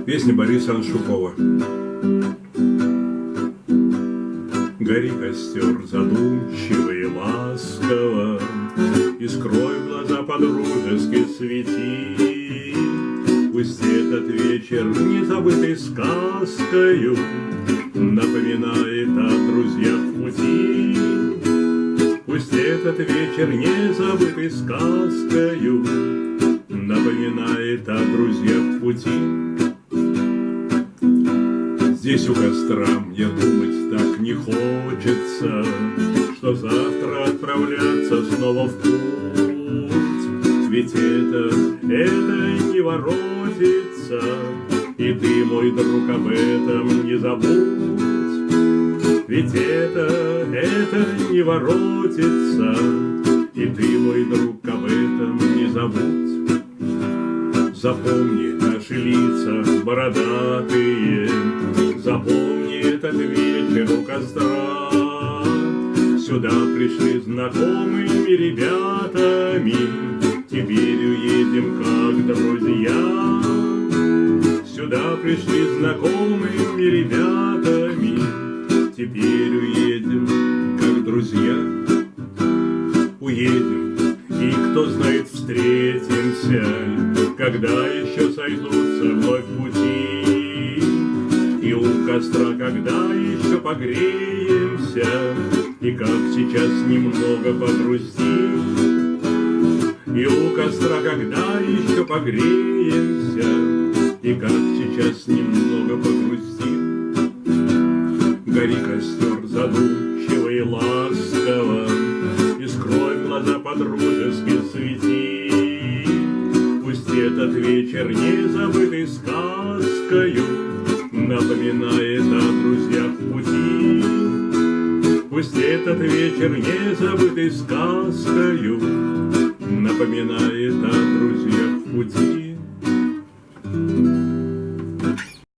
Песня Бориса Аншукова. Гори костер задумчиво и ласково, и скрой глаза по-дружески свети. Пусть этот вечер, незабытой сказкою, напоминает о друзьях в пути. Пусть этот вечер, незабытой сказкою, напоминает о друзьях в пути. Здесь у костра мне думать так не хочется, что завтра отправляться снова в путь. Ведь это не воротится, и ты, мой друг, об этом не забудь. Ведь это не воротится, и ты, мой друг, об этом не забудь. Запомни наши лица бородатые, запомни этот вечер у костра. Сюда пришли знакомыми ребятами, теперь уедем как друзья. Сюда пришли знакомыми ребятами, теперь уедем как друзья. Уедем, и кто знает, встретимся, когда еще сойдутся вновь пути. И у костра, когда еще погреемся, и как сейчас немного погрустим. И у костра, когда еще погреемся, и как сейчас немного погрустим. Гори костер задумчиво и ласково, и скрой глаза по-дружески свети. Пусть этот вечер, незабытой сказкою, напоминает о друзьях в пути. Пусть этот вечер, незабытой сказкою, напоминает о друзьях в пути.